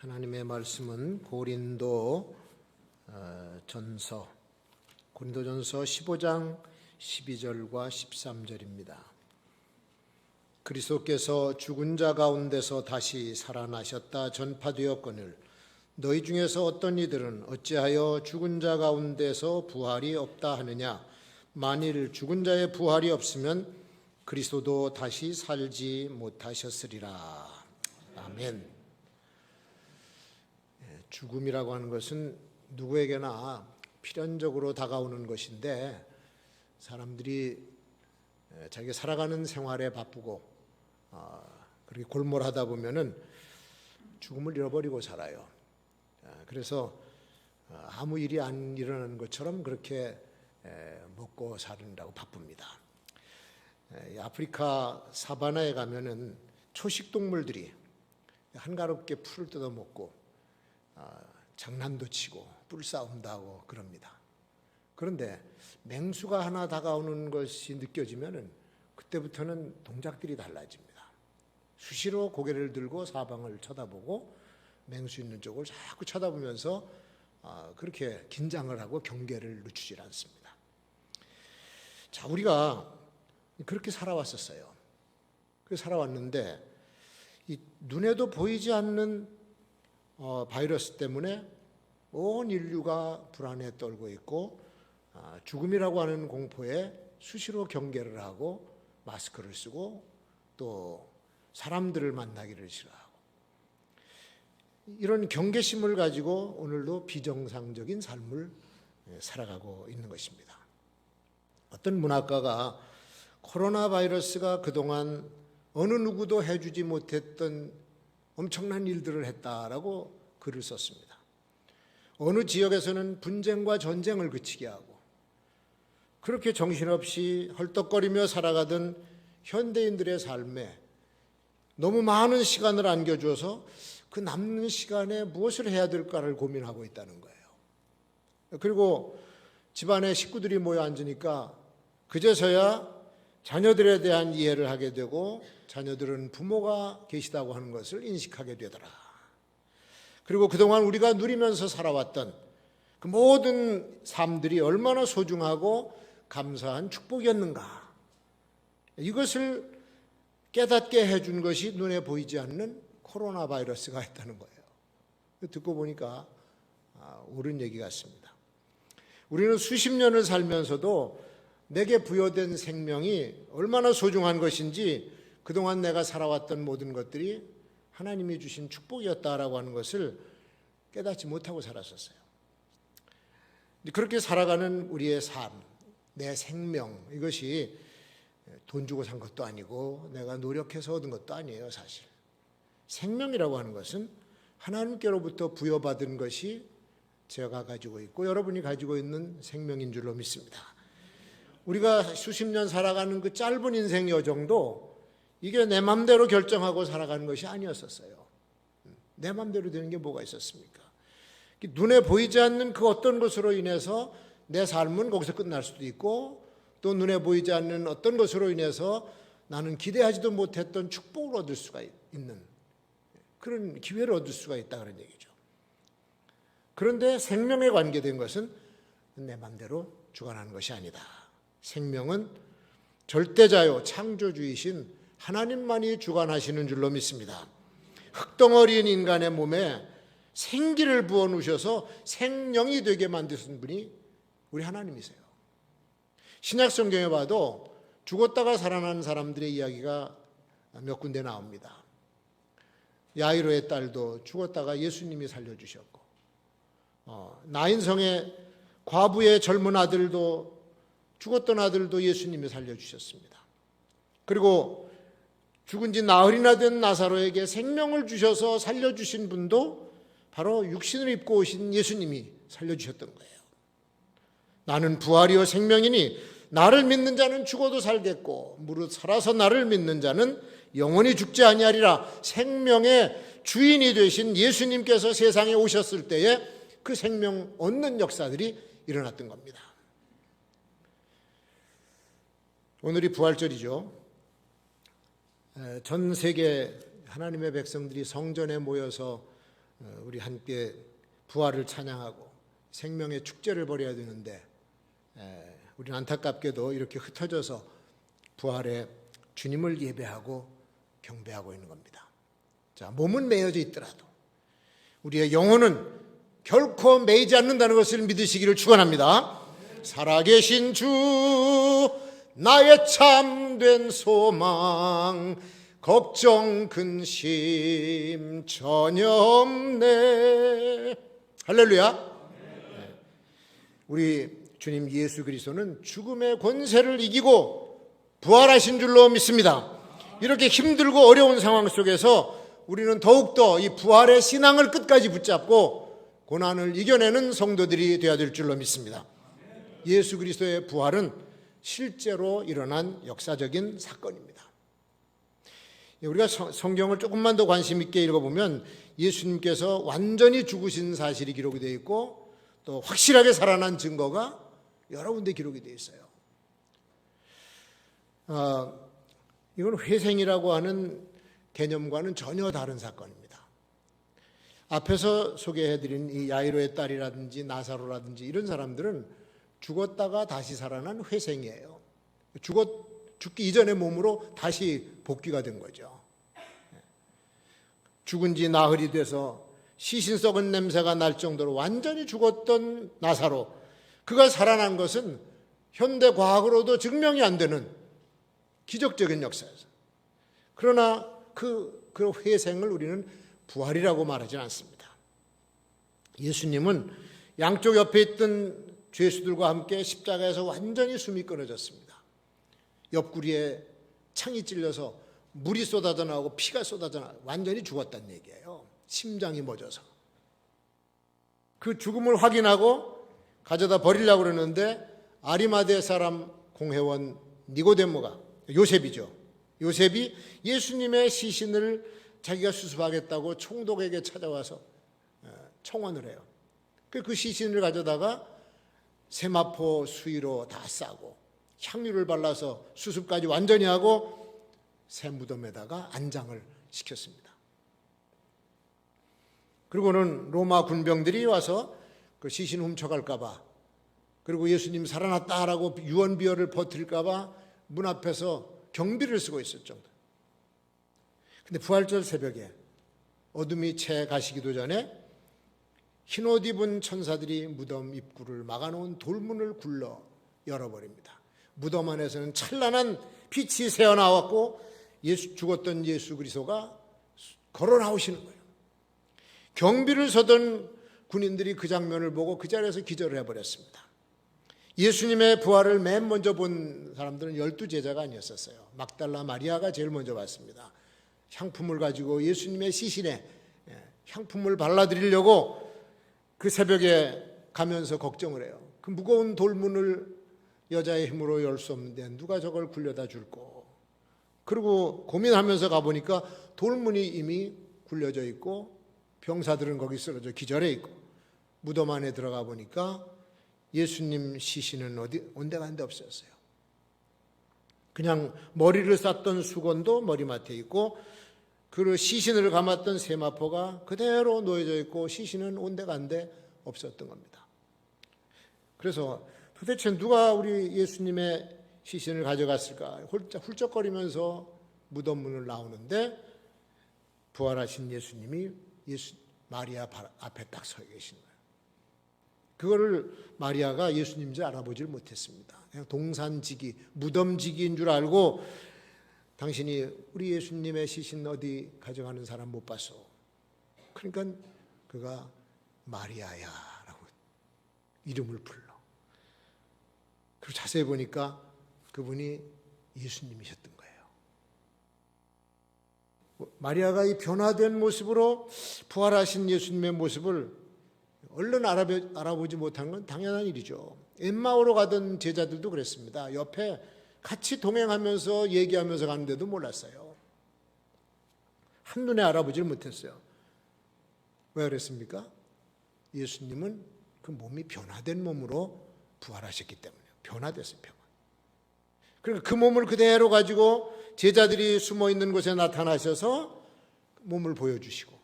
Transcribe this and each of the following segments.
하나님의 말씀은 고린도 전서 15장 12절과 13절입니다. 그리스도께서 죽은 자 가운데서 다시 살아나셨다 전파되었거늘 너희 중에서 어떤 이들은 어찌하여 죽은 자 가운데서 부활이 없다 하느냐. 만일 죽은 자의 부활이 없으면 그리스도도 다시 살지 못하셨으리라. 아멘. 죽음이라고 하는 것은 누구에게나 필연적으로 다가오는 것인데, 사람들이 자기가 살아가는 생활에 바쁘고 그렇게 골몰하다 보면은 죽음을 잃어버리고 살아요. 그래서 아무 일이 안 일어나는 것처럼 그렇게 먹고 사는다고 바쁩니다. 아프리카 사바나에 가면은 초식 동물들이 한가롭게 풀을 뜯어 먹고 장난도 치고 뿔싸움도 하고 그럽니다. 그런데 맹수가 하나 다가오는 것이 느껴지면은 그때부터는 동작들이 달라집니다. 수시로 고개를 들고 사방을 쳐다보고 맹수 있는 쪽을 자꾸 쳐다보면서 그렇게 긴장을 하고 경계를 늦추지 않습니다. 자, 우리가 그렇게 살아왔었어요. 그렇게 살아왔는데 이 눈에도 보이지 않는 바이러스 때문에 온 인류가 불안에 떨고 있고 죽음이라고 하는 공포에 수시로 경계를 하고 마스크를 쓰고 또 사람들을 만나기를 싫어하고, 이런 경계심을 가지고 오늘도 비정상적인 삶을 살아가고 있는 것입니다. 어떤 문학가가 코로나 바이러스가 그동안 어느 누구도 해주지 못했던 엄청난 일들을 했다라고 글을 썼습니다. 어느 지역에서는 분쟁과 전쟁을 그치게 하고, 그렇게 정신없이 헐떡거리며 살아가던 현대인들의 삶에 너무 많은 시간을 안겨줘서 그 남는 시간에 무엇을 해야 될까를 고민하고 있다는 거예요. 그리고 집안에 식구들이 모여 앉으니까 그제서야 자녀들에 대한 이해를 하게 되고, 자녀들은 부모가 계시다고 하는 것을 인식하게 되더라. 그리고 그동안 우리가 누리면서 살아왔던 그 모든 삶들이 얼마나 소중하고 감사한 축복이었는가, 이것을 깨닫게 해준 것이 눈에 보이지 않는 코로나 바이러스가 있다는 거예요. 듣고 보니까 옳은 얘기 같습니다. 우리는 수십 년을 살면서도 내게 부여된 생명이 얼마나 소중한 것인지, 그동안 내가 살아왔던 모든 것들이 하나님이 주신 축복이었다라고 하는 것을 깨닫지 못하고 살았었어요. 그렇게 살아가는 우리의 삶, 내 생명, 이것이 돈 주고 산 것도 아니고 내가 노력해서 얻은 것도 아니에요. 사실 생명이라고 하는 것은 하나님께로부터 부여받은 것이 제가 가지고 있고 여러분이 가지고 있는 생명인 줄로 믿습니다. 우리가 수십 년 살아가는 그 짧은 인생 여정도 이게 내 맘대로 결정하고 살아가는 것이 아니었었어요. 내 맘대로 되는 게 뭐가 있었습니까? 눈에 보이지 않는 그 어떤 것으로 인해서 내 삶은 거기서 끝날 수도 있고, 또 눈에 보이지 않는 어떤 것으로 인해서 나는 기대하지도 못했던 축복을 얻을 수가 있는 그런 기회를 얻을 수가 있다, 그런 얘기죠. 그런데 생명에 관계된 것은 내 맘대로 주관하는 것이 아니다. 생명은 절대자요 창조주이신 하나님만이 주관하시는 줄로 믿습니다. 흙덩어리인 인간의 몸에 생기를 부어 놓으셔서 생명이 되게 만드신 분이 우리 하나님이세요. 신약 성경에 봐도 죽었다가 살아난 사람들의 이야기가 몇 군데 나옵니다. 야이로의 딸도 죽었다가 예수님이 살려주셨고, 나인성의 과부의 젊은 아들도, 죽었던 아들도 예수님이 살려주셨습니다. 그리고 죽은 지 나흘이나 된 나사로에게 생명을 주셔서 살려주신 분도 바로 육신을 입고 오신 예수님이 살려주셨던 거예요. 나는 부활이요 생명이니 나를 믿는 자는 죽어도 살겠고 무릇 살아서 나를 믿는 자는 영원히 죽지 아니하리라. 생명의 주인이 되신 예수님께서 세상에 오셨을 때에 그 생명 얻는 역사들이 일어났던 겁니다. 오늘이 부활절이죠. 전 세계 하나님의 백성들이 성전에 모여서 우리 함께 부활을 찬양하고 생명의 축제를 벌여야 되는데 우리는 안타깝게도 이렇게 흩어져서 부활의 주님을 예배하고 경배하고 있는 겁니다. 자, 몸은 매여져 있더라도 우리의 영혼은 결코 매이지 않는다는 것을 믿으시기를 축원합니다. 살아계신 주 나의 참된 소망 걱정 근심 전혀 없네. 할렐루야. 우리 주님 예수 그리스도는 죽음의 권세를 이기고 부활하신 줄로 믿습니다. 이렇게 힘들고 어려운 상황 속에서 우리는 더욱더 이 부활의 신앙을 끝까지 붙잡고 고난을 이겨내는 성도들이 되어야 될 줄로 믿습니다. 예수 그리스도의 부활은 실제로 일어난 역사적인 사건입니다. 우리가 성경을 조금만 더 관심 있게 읽어보면 예수님께서 완전히 죽으신 사실이 기록이 되어 있고 또 확실하게 살아난 증거가 여러 군데 기록이 되어 있어요. 이건 회생이라고 하는 개념과는 전혀 다른 사건입니다. 앞에서 소개해드린 이 야이로의 딸이라든지 나사로라든지 이런 사람들은 죽었다가 다시 살아난 회생이에요. 죽기 이전의 몸으로 다시 복귀가 된 거죠. 죽은 지 나흘이 돼서 시신 썩은 냄새가 날 정도로 완전히 죽었던 나사로, 그가 살아난 것은 현대 과학으로도 증명이 안 되는 기적적인 역사였어요. 그러나 그 회생을 우리는 부활이라고 말하지는 않습니다. 예수님은 양쪽 옆에 있던 죄수들과 함께 십자가에서 완전히 숨이 끊어졌습니다. 옆구리에 창이 찔려서 물이 쏟아져 나오고 피가 쏟아져 나오고 완전히 죽었다는 얘기예요. 심장이 멎어서. 그 죽음을 확인하고 가져다 버리려고 그러는데 아리마대 사람 공회원 니고데모가, 요셉이죠. 요셉이 예수님의 시신을 자기가 수습하겠다고 총독에게 찾아와서 청원을 해요. 그 시신을 가져다가 세마포 수의로 다 싸고 향유를 발라서 수습까지 완전히 하고 새 무덤에다가 안장을 시켰습니다. 그리고는 로마 군병들이 와서 그 시신 훔쳐갈까 봐, 그리고 예수님 살아났다라고 유언비어를 퍼뜨릴까 봐 문 앞에서 경비를 쓰고 있을 정도. 근데 부활절 새벽에 어둠이 채 가시기도 전에 흰옷 입은 천사들이 무덤 입구를 막아놓은 돌문을 굴러 열어버립니다. 무덤 안에서는 찬란한 빛이 새어나왔고 죽었던 예수 그리스도가 걸어 나오시는 거예요. 경비를 서던 군인들이 그 장면을 보고 그 자리에서 기절을 해버렸습니다. 예수님의 부활을 맨 먼저 본 사람들은 12제자가 아니었었어요. 막달라 마리아가 제일 먼저 봤습니다. 향품을 가지고 예수님의 시신에 향품을 발라드리려고 그 새벽에 가면서 걱정을 해요. 그 무거운 돌문을 여자의 힘으로 열 수 없는데 누가 저걸 굴려다 줄꼬. 그리고 고민하면서 가보니까 돌문이 이미 굴려져 있고 병사들은 거기 쓰러져 기절해 있고, 무덤 안에 들어가 보니까 예수님 시신은 온데간데 없었어요. 그냥 머리를 쌌던 수건도 머리맡에 있고 그 시신을 감았던 세마포가 그대로 놓여져 있고 시신은 온데간데 없었던 겁니다. 그래서 도대체 누가 우리 예수님의 시신을 가져갔을까 훌쩍거리면서 무덤 문을 나오는데 부활하신 예수님이 마리아 앞에 딱 서 계신 거예요. 그거를 마리아가 예수님인 줄 알아보질 못했습니다. 그냥 동산지기, 무덤지기인 줄 알고 당신이 우리 예수님의 시신 어디 가져가는 사람 못 봤어. 그러니까 그가 마리아야 라고 이름을 불러. 그리고 자세히 보니까 그분이 예수님이셨던 거예요. 마리아가 이 변화된 모습으로 부활하신 예수님의 모습을 얼른 알아보지 못한 건 당연한 일이죠. 엠마오로 가던 제자들도 그랬습니다. 옆에 같이 동행하면서 얘기하면서 가는데도 몰랐어요. 한눈에 알아보질 못했어요. 왜 그랬습니까? 예수님은 그 몸이 변화된 몸으로 부활하셨기 때문에 변화됐어요. 그러니까 그 몸을 그대로 가지고 제자들이 숨어있는 곳에 나타나셔서 몸을 보여주시고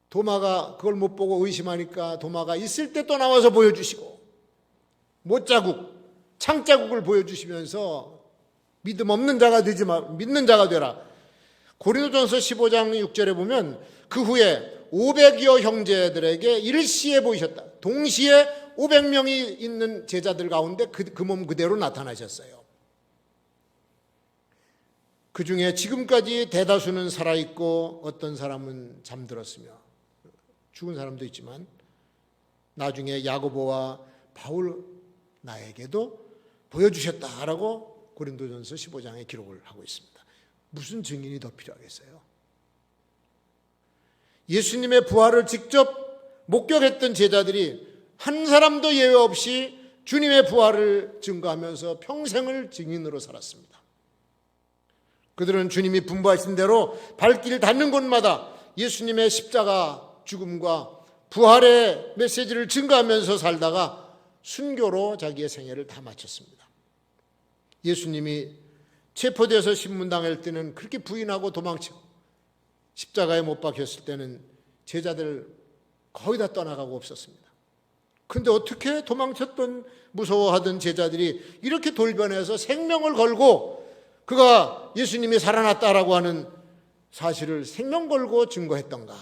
도마가 그걸 못 보고 의심하니까 도마가 있을 때 또 나와서 보여주시고 못자국, 창자국을 보여주시면서 믿음 없는 자가 되지 마, 믿는 자가 되라. 고린도전서 15장 6절에 보면 그 후에 500여 형제들에게 일시에 보이셨다. 동시에 500명이 있는 제자들 가운데 그 몸 그대로 나타나셨어요. 그 중에 지금까지 대다수는 살아있고 어떤 사람은 잠들었으며 죽은 사람도 있지만 나중에 야고보와 바울 나에게도 보여주셨다라고 고린도전서 15장에 기록을 하고 있습니다. 무슨 증인이 더 필요하겠어요? 예수님의 부활을 직접 목격했던 제자들이 한 사람도 예외 없이 주님의 부활을 증거하면서 평생을 증인으로 살았습니다. 그들은 주님이 분부하신 대로 발길 닿는 곳마다 예수님의 십자가 죽음과 부활의 메시지를 증거하면서 살다가 순교로 자기의 생애를 다 마쳤습니다. 예수님이 체포돼서 신문당할 때는 그렇게 부인하고 도망치고 십자가에 못 박혔을 때는 제자들 거의 다 떠나가고 없었습니다. 근데 어떻게 도망쳤던 무서워하던 제자들이 이렇게 돌변해서 생명을 걸고 그가 예수님이 살아났다라고 하는 사실을 생명 걸고 증거했던가?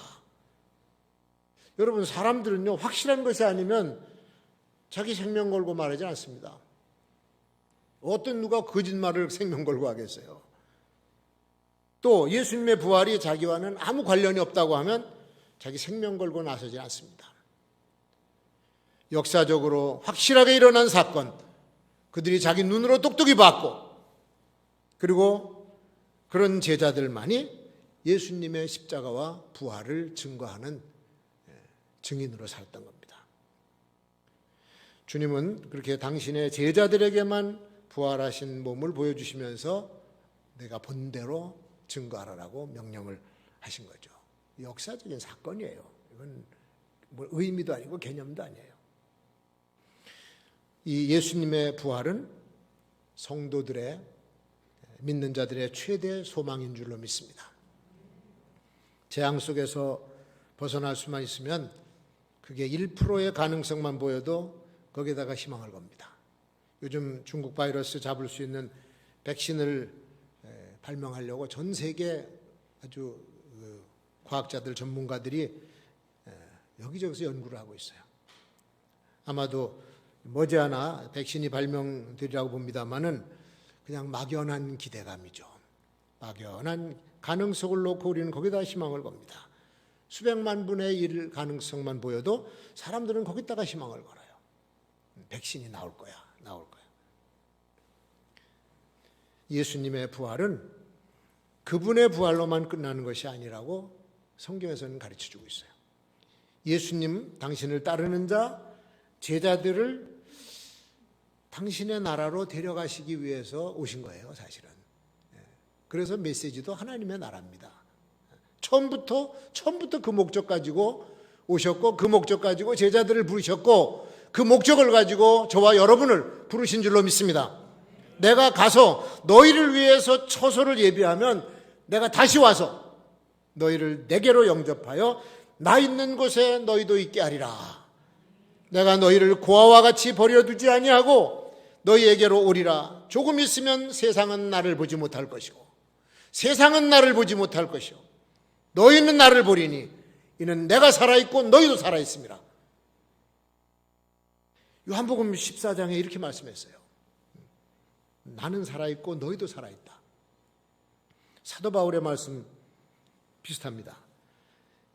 여러분, 사람들은요, 확실한 것이 아니면 자기 생명 걸고 말하지 않습니다. 어떤 누가 거짓말을 생명 걸고 하겠어요? 또 예수님의 부활이 자기와는 아무 관련이 없다고 하면 자기 생명 걸고 나서지 않습니다. 역사적으로 확실하게 일어난 사건, 그들이 자기 눈으로 똑똑히 봤고, 그리고 그런 제자들만이 예수님의 십자가와 부활을 증거하는 증인으로 살았던 겁니다. 주님은 그렇게 당신의 제자들에게만 부활하신 몸을 보여주시면서 내가 본 대로 증거하라고 명령을 하신 거죠. 역사적인 사건이에요. 이건 뭐 의미도 아니고 개념도 아니에요. 이 예수님의 부활은 성도들의, 믿는 자들의 최대 소망인 줄로 믿습니다. 재앙 속에서 벗어날 수만 있으면 그게 1%의 가능성만 보여도 거기에다가 희망을 겁니다. 요즘 중국 바이러스 잡을 수 있는 백신을 발명하려고 전 세계 아주 과학자들, 전문가들이 여기저기서 연구를 하고 있어요. 아마도 머지않아 백신이 발명되리라고 봅니다만은 그냥 막연한 기대감이죠. 막연한 가능성을 놓고 우리는 거기다 희망을 겁니다. 수백만 분의 1 가능성만 보여도 사람들은 거기다가 희망을 걸어요. 백신이 나올 거야, 나올 거야. 예수님의 부활은 그분의 부활로만 끝나는 것이 아니라고 성경에서는 가르쳐주고 있어요. 예수님, 당신을 따르는 자, 제자들을 당신의 나라로 데려가시기 위해서 오신 거예요, 사실은. 그래서 메시지도 하나님의 나라입니다. 처음부터 그 목적 가지고 오셨고, 그 목적 가지고 제자들을 부르셨고, 그 목적을 가지고 저와 여러분을 부르신 줄로 믿습니다. 내가 가서 너희를 위해서 처소를 예비하면 내가 다시 와서 너희를 내게로 영접하여 나 있는 곳에 너희도 있게 하리라. 내가 너희를 고아와 같이 버려두지 아니하고 너희에게로 오리라. 조금 있으면 세상은 나를 보지 못할 것이고 세상은 나를 보지 못할 것이요 너희는 나를 보리니 이는 내가 살아있고 너희도 살아있습니다. 요한복음 14장에 이렇게 말씀했어요. 나는 살아있고 너희도 살아있다. 사도 바울의 말씀 비슷합니다.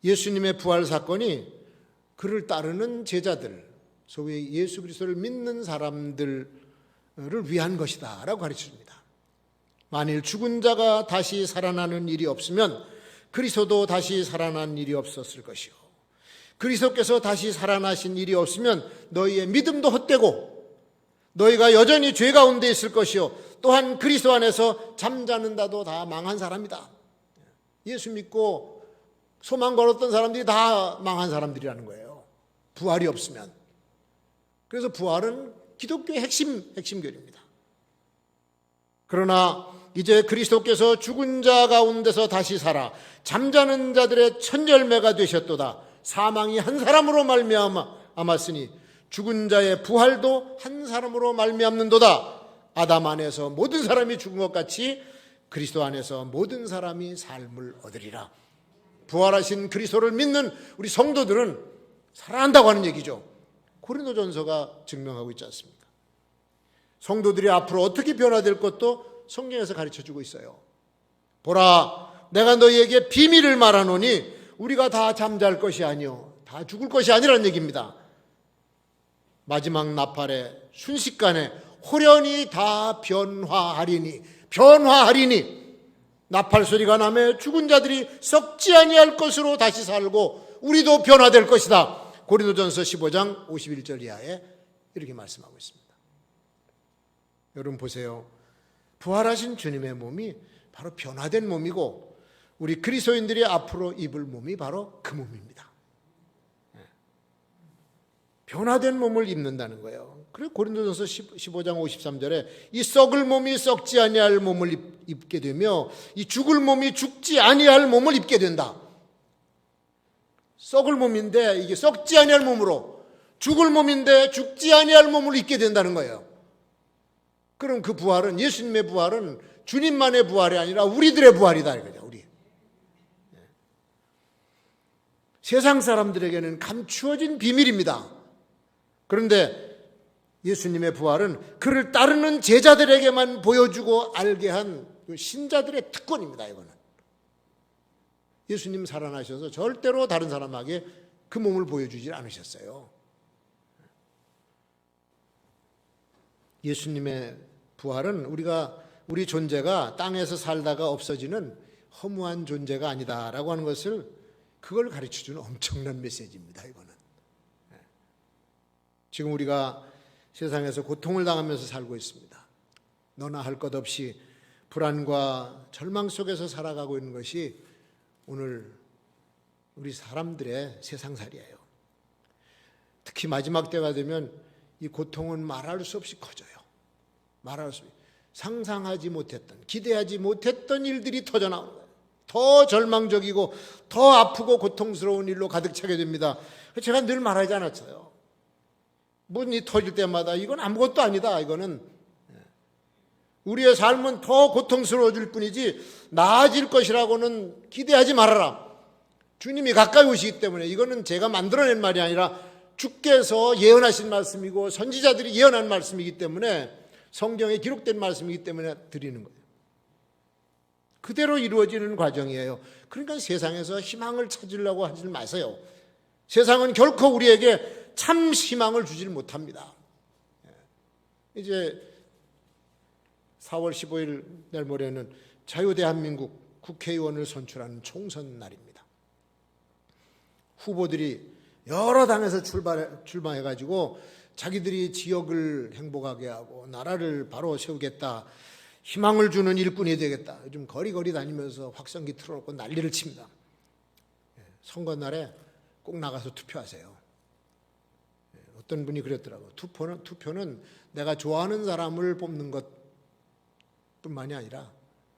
예수님의 부활 사건이 그를 따르는 제자들, 소위 예수 그리스도를 믿는 사람들을 위한 것이다 라고 가르쳐줍니다. 만일 죽은 자가 다시 살아나는 일이 없으면 그리스도도 다시 살아난 일이 없었을 것이요 그리스도께서 다시 살아나신 일이 없으면 너희의 믿음도 헛되고 너희가 여전히 죄 가운데 있을 것이요 또한 그리스도 안에서 잠자는다도 다 망한 사람이다. 예수 믿고 소망 걸었던 사람들이 다 망한 사람들이라는 거예요. 부활이 없으면. 그래서 부활은 기독교의 핵심 교리입니다. 그러나 이제 그리스도께서 죽은 자 가운데서 다시 살아 잠자는 자들의 첫 열매가 되셨도다. 사망이 한 사람으로 말미암았으니 죽은 자의 부활도 한 사람으로 말미암는도다. 아담 안에서 모든 사람이 죽은 것 같이 그리스도 안에서 모든 사람이 삶을 얻으리라. 부활하신 그리스도를 믿는 우리 성도들은 살아난다고 하는 얘기죠. 고린도전서가 증명하고 있지 않습니까? 성도들이 앞으로 어떻게 변화될 것도 성경에서 가르쳐주고 있어요. 보라, 내가 너희에게 비밀을 말하노니 우리가 다 잠잘 것이 아니요 다 죽을 것이 아니라는 얘기입니다. 마지막 나팔에 순식간에 호련히 다 변화하리니 나팔 소리가 나매 죽은 자들이 썩지 아니할 것으로 다시 살고 우리도 변화될 것이다. 고린도전서 15장 51절 이하에 이렇게 말씀하고 있습니다. 여러분 보세요. 부활하신 주님의 몸이 바로 변화된 몸이고 우리 그리스도인들이 앞으로 입을 몸이 바로 그 몸입니다. 변화된 몸을 입는다는 거예요. 그래서 고린도전서 15장 53절에 이 썩을 몸이 썩지 아니할 몸을 입게 되며 이 죽을 몸이 죽지 아니할 몸을 입게 된다. 썩을 몸인데 이게 썩지 아니할 몸으로, 죽을 몸인데 죽지 아니할 몸을 입게 된다는 거예요. 그럼 그 부활은, 예수님의 부활은 주님만의 부활이 아니라 우리들의 부활이다 이거죠. 우리. 세상 사람들에게는 감추어진 비밀입니다. 그런데 예수님의 부활은 그를 따르는 제자들에게만 보여주고 알게 한 신자들의 특권입니다. 이거는 예수님 살아나셔서 절대로 다른 사람에게 그 몸을 보여주지 않으셨어요. 예수님의 부활은 우리 존재가 땅에서 살다가 없어지는 허무한 존재가 아니다라고 하는 것을, 그걸 가르쳐주는 엄청난 메시지입니다. 이거는 지금 우리가 세상에서 고통을 당하면서 살고 있습니다. 너나 할 것 없이 불안과 절망 속에서 살아가고 있는 것이 오늘 우리 사람들의 세상살이에요. 특히 마지막 때가 되면 이 고통은 말할 수 없이 커져요. 말할 수 없이. 상상하지 못했던, 기대하지 못했던 일들이 터져나오는 거예요. 더 절망적이고 더 아프고 고통스러운 일로 가득 차게 됩니다. 제가 늘 말하지 않았어요. 뭔 일이 터질 때마다 이건 아무것도 아니다. 이거는 우리의 삶은 더 고통스러워질 뿐이지 나아질 것이라고는 기대하지 말아라. 주님이 가까이 오시기 때문에, 이거는 제가 만들어낸 말이 아니라 주께서 예언하신 말씀이고 선지자들이 예언한 말씀이기 때문에, 성경에 기록된 말씀이기 때문에 드리는 거예요. 그대로 이루어지는 과정이에요. 그러니까 세상에서 희망을 찾으려고 하지 마세요. 세상은 결코 우리에게 참 희망을 주질 못합니다. 이제 4월 15일 내일 모레는 자유대한민국 국회의원을 선출하는 총선 날입니다. 후보들이 여러 당에서 출마해가지고 자기들이 지역을 행복하게 하고 나라를 바로 세우겠다, 희망을 주는 일꾼이 되겠다, 요즘 거리거리 다니면서 확성기 틀어놓고 난리를 칩니다. 선거 날에 꼭 나가서 투표하세요. 어떤 분이 그랬더라고요. 투표는 내가 좋아하는 사람을 뽑는 것뿐만이 아니라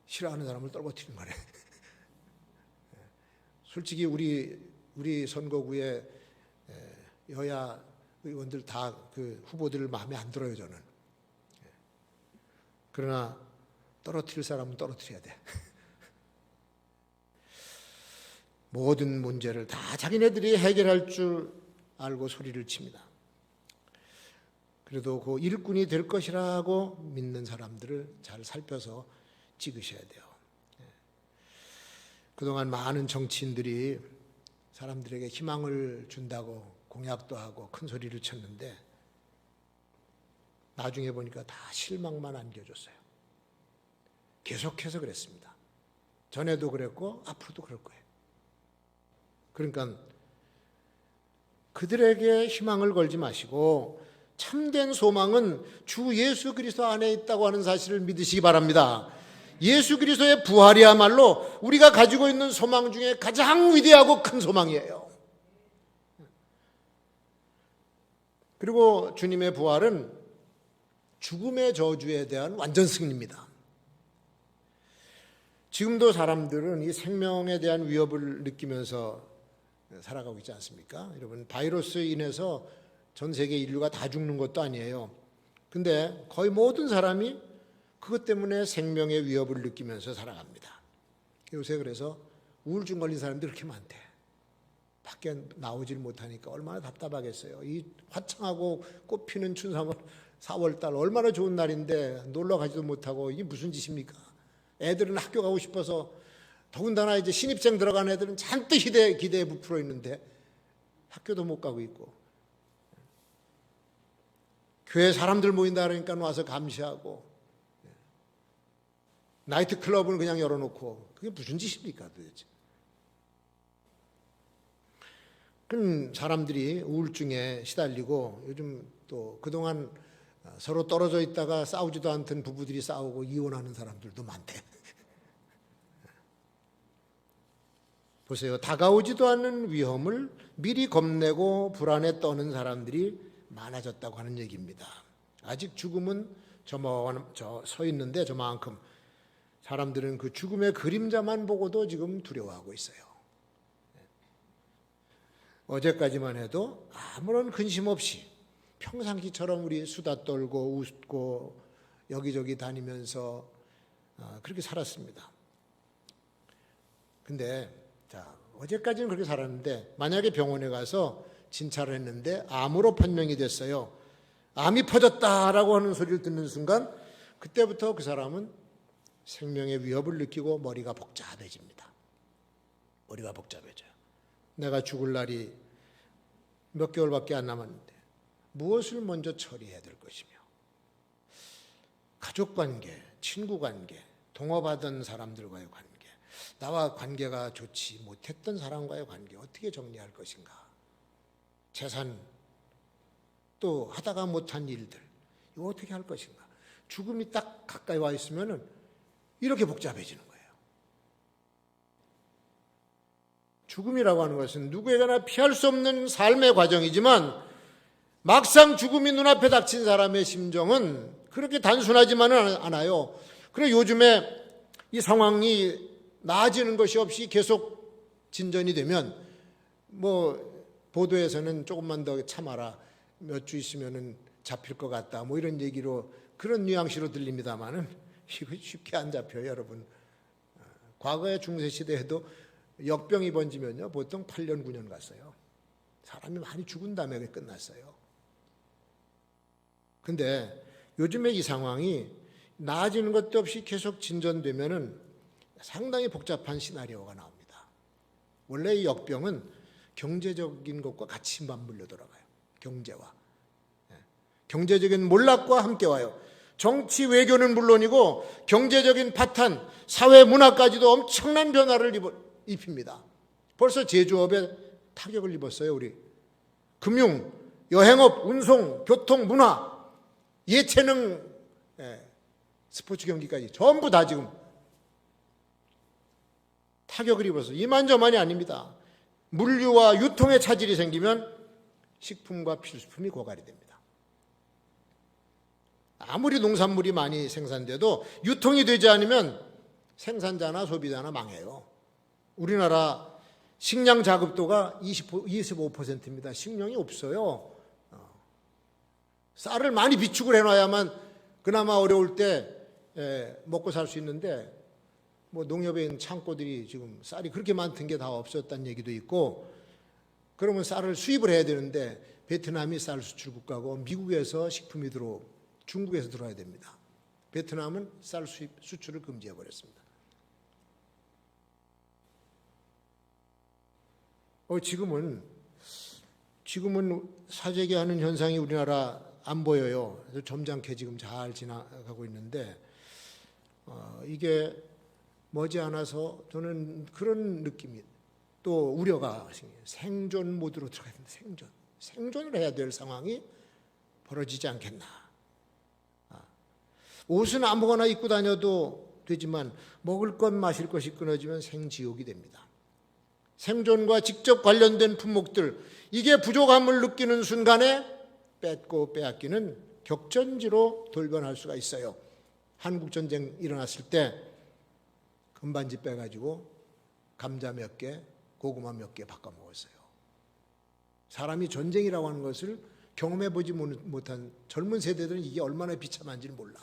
싫어하는 사람을 떨어뜨리는 거래. 솔직히 우리 선거구의 여야 의원들 다 그 후보들 마음에 안 들어요, 저는. 그러나 떨어뜨릴 사람은 떨어뜨려야 돼. 모든 문제를 다 자기네들이 해결할 줄 알고 소리를 칩니다. 그래도 그 일꾼이 될 것이라고 믿는 사람들을 잘 살펴서 찍으셔야 돼요. 그동안 많은 정치인들이 사람들에게 희망을 준다고 공약도 하고 큰 소리를 쳤는데 나중에 보니까 다 실망만 안겨줬어요. 계속해서 그랬습니다. 전에도 그랬고 앞으로도 그럴 거예요. 그러니까 그들에게 희망을 걸지 마시고 참된 소망은 주 예수 그리스도 안에 있다고 하는 사실을 믿으시기 바랍니다. 예수 그리스도의 부활이야말로 우리가 가지고 있는 소망 중에 가장 위대하고 큰 소망이에요. 그리고 주님의 부활은 죽음의 저주에 대한 완전 승리입니다. 지금도 사람들은 이 생명에 대한 위협을 느끼면서 살아가고 있지 않습니까? 여러분, 바이러스에 인해서 전 세계 인류가 다 죽는 것도 아니에요. 근데 거의 모든 사람이 그것 때문에 생명의 위협을 느끼면서 살아갑니다. 요새 그래서 우울증 걸린 사람들이 그렇게 많대. 밖에 나오질 못하니까 얼마나 답답하겠어요. 이 화창하고 꽃피는 춘삼월 4월달 얼마나 좋은 날인데 놀러 가지도 못하고 이게 무슨 짓입니까? 애들은 학교 가고 싶어서, 더군다나 이제 신입생 들어간 애들은 잔뜩 기대에 부풀어 있는데 학교도 못 가고 있고, 교회 사람들 모인다 그러니까 와서 감시하고, 나이트 클럽은 그냥 열어놓고, 그게 무슨 짓입니까 도대체? 그럼 사람들이 우울증에 시달리고, 요즘 또 그동안 서로 떨어져 있다가 싸우지도 않던 부부들이 싸우고 이혼하는 사람들도 많대. 보세요. 다가오지도 않는 위험을 미리 겁내고 불안에 떠는 사람들이 많아졌다고 하는 얘기입니다. 아직 죽음은 서 있는데 저만큼 사람들은 그 죽음의 그림자만 보고도 지금 두려워하고 있어요. 어제까지만 해도 아무런 근심 없이 평상시처럼 우리 수다 떨고 웃고 여기저기 다니면서 그렇게 살았습니다. 근데 어제까지는 그렇게 살았는데 만약에 병원에 가서 진찰을 했는데 암으로 판명이 됐어요. 암이 퍼졌다라고 하는 소리를 듣는 순간 그때부터 그 사람은 생명의 위협을 느끼고 머리가 복잡해집니다. 머리가 복잡해져요. 내가 죽을 날이 몇 개월밖에 안 남았는데 무엇을 먼저 처리해야 될 것이며, 가족관계, 친구관계, 동업하던 사람들과의 관계, 나와 관계가 좋지 못했던 사람과의 관계 어떻게 정리할 것인가, 재산, 또 하다가 못한 일들 이거 어떻게 할 것인가. 죽음이 딱 가까이 와 있으면 이렇게 복잡해지는 거예요. 죽음이라고 하는 것은 누구에게나 피할 수 없는 삶의 과정이지만 막상 죽음이 눈앞에 닥친 사람의 심정은 그렇게 단순하지만은 않아요. 그래 요즘에 이 상황이 나아지는 것이 없이 계속 진전이 되면 보도에서는 조금만 더 참아라, 몇 주 있으면은 잡힐 것 같다, 이런 얘기로 그런 뉘앙스로 들립니다만은 이거 쉽게 안 잡혀요, 여러분. 과거의 중세 시대에도 역병이 번지면요 보통 8년 9년 갔어요. 사람이 많이 죽은 다음에 끝났어요. 근데 요즘에 이 상황이 나아지는 것도 없이 계속 진전되면은 상당히 복잡한 시나리오가 나옵니다. 원래 이 역병은 경제적인 것과 같이 맞물려 돌아가요. 경제와. 경제적인 몰락과 함께 와요. 정치 외교는 물론이고 경제적인 파탄, 사회 문화까지도 엄청난 변화를 입힙니다. 벌써 제조업에 타격을 입었어요. 우리 금융, 여행업, 운송, 교통, 문화, 예체능, 스포츠 경기까지 전부 다 지금 타격을 입어서 이만저만이 아닙니다. 물류와 유통에 차질이 생기면 식품과 필수품이 고갈이 됩니다. 아무리 농산물이 많이 생산돼도 유통이 되지 않으면 생산자나 소비자나 망해요. 우리나라 식량 자급도가 25%입니다. 식량이 없어요. 쌀을 많이 비축을 해놔야만 그나마 어려울 때 먹고 살 수 있는데 농협에 있는 창고들이 지금 쌀이 그렇게 많던 게 다 없었다는 얘기도 있고, 그러면 쌀을 수입을 해야 되는데 베트남이 쌀 수출 국가고 미국에서 식품이 중국에서 들어와야 됩니다. 베트남은 쌀 수출을 금지해 버렸습니다. 지금은 사재기하는 현상이 우리나라 안 보여요. 그래서 점잖게 지금 잘 지나가고 있는데 이게 머지않아서 저는 그런 느낌이, 또 우려가 생겨요. 생존 모드로 들어가야 된다. 생존을 해야 될 상황이 벌어지지 않겠나. 옷은 아무거나 입고 다녀도 되지만 먹을 것 마실 것이 끊어지면 생지옥이 됩니다. 생존과 직접 관련된 품목들, 이게 부족함을 느끼는 순간에 뺏고 빼앗기는 격전지로 돌변할 수가 있어요. 한국전쟁 일어났을 때 은반지 빼가지고 감자 몇 개, 고구마 몇 개 바꿔 먹었어요. 사람이 전쟁이라고 하는 것을 경험해보지 못한 젊은 세대들은 이게 얼마나 비참한지를 몰라.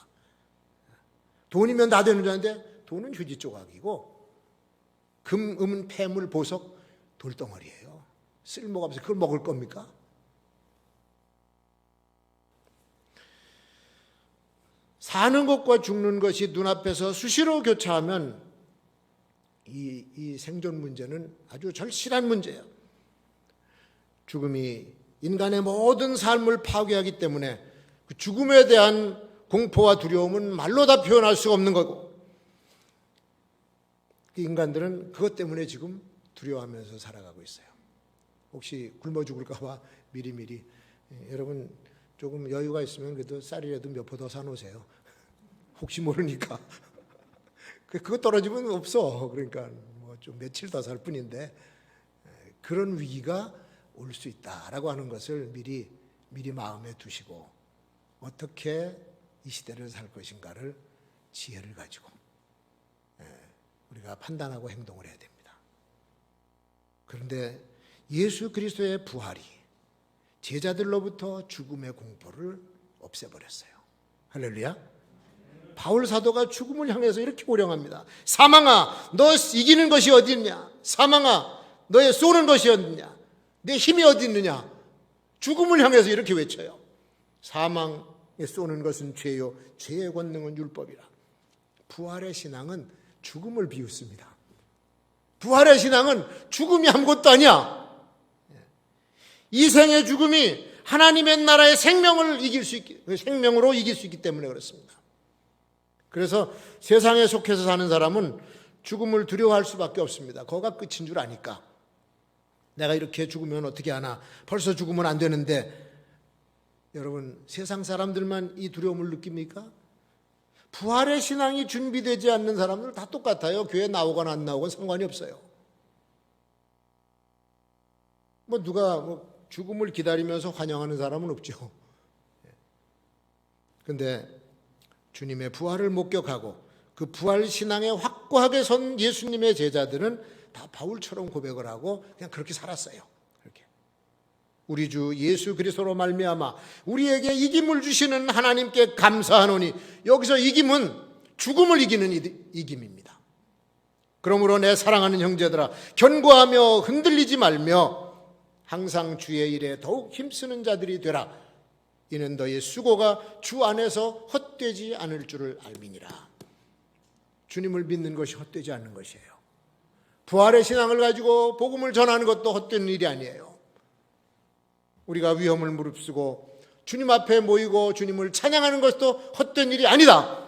돈이면 다 되는 줄 아는데 돈은 휴지 조각이고 금, 은, 폐물, 보석, 돌덩어리예요. 쓸모가 없어서 그걸 먹을 겁니까? 사는 것과 죽는 것이 눈앞에서 수시로 교차하면 이 생존 문제는 아주 절실한 문제예요. 죽음이 인간의 모든 삶을 파괴하기 때문에 그 죽음에 대한 공포와 두려움은 말로 다 표현할 수가 없는 거고, 인간들은 그것 때문에 지금 두려워하면서 살아가고 있어요. 혹시 굶어 죽을까 봐 미리미리 여러분 조금 여유가 있으면 그래도 쌀이라도 몇 포 더 사놓으세요. 혹시 모르니까. 그거 떨어지면 없어. 그러니까 뭐 좀 며칠 더 살 뿐인데 그런 위기가 올 수 있다라고 하는 것을 미리 마음에 두시고 어떻게 이 시대를 살 것인가를 지혜를 가지고 우리가 판단하고 행동을 해야 됩니다. 그런데 예수 그리스도의 부활이 제자들로부터 죽음의 공포를 없애버렸어요. 할렐루야. 바울 사도가 죽음을 향해서 이렇게 호령합니다. 사망아, 너 이기는 것이 어디 있냐? 사망아, 너의 쏘는 것이 어디 있냐? 내 힘이 어디 있느냐? 죽음을 향해서 이렇게 외쳐요. 사망에 쏘는 것은 죄요, 죄의 권능은 율법이라. 부활의 신앙은 죽음을 비웃습니다. 부활의 신앙은 죽음이 아무것도 아니야. 이 생의 죽음이 하나님의 나라의 생명으로 이길 수 있기 때문에 그렇습니다. 그래서 세상에 속해서 사는 사람은 죽음을 두려워할 수밖에 없습니다. 거가 끝인 줄 아니까. 내가 이렇게 죽으면 어떻게 하나, 벌써 죽으면 안 되는데. 여러분, 세상 사람들만 이 두려움을 느낍니까? 부활의 신앙이 준비되지 않는 사람들 다 똑같아요. 교회 나오거나 안 나오건 상관이 없어요. 누가 죽음을 기다리면서 환영하는 사람은 없죠. 그런데 주님의 부활을 목격하고 그 부활 신앙에 확고하게 선 예수님의 제자들은 다 바울처럼 고백을 하고 그냥 그렇게 살았어요. 그렇게. 우리 주 예수 그리스도로 말미암아 우리에게 이김을 주시는 하나님께 감사하노니, 여기서 이김은 죽음을 이기는 이김입니다. 그러므로 내 사랑하는 형제들아, 견고하며 흔들리지 말며 항상 주의 일에 더욱 힘쓰는 자들이 되라. 이는 너의 수고가 주 안에서 헛되지 않을 줄을 알미니라. 주님을 믿는 것이 헛되지 않는 것이에요. 부활의 신앙을 가지고 복음을 전하는 것도 헛된 일이 아니에요. 우리가 위험을 무릅쓰고 주님 앞에 모이고 주님을 찬양하는 것도 헛된 일이 아니다.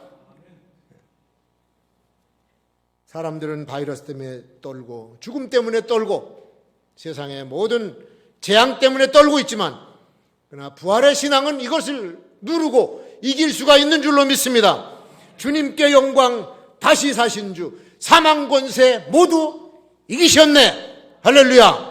사람들은 바이러스 때문에 떨고 죽음 때문에 떨고 세상의 모든 재앙 때문에 떨고 있지만, 그러나 부활의 신앙은 이것을 누르고 이길 수가 있는 줄로 믿습니다. 주님께 영광, 다시 사신 주, 사망 권세 모두 이기셨네. 할렐루야.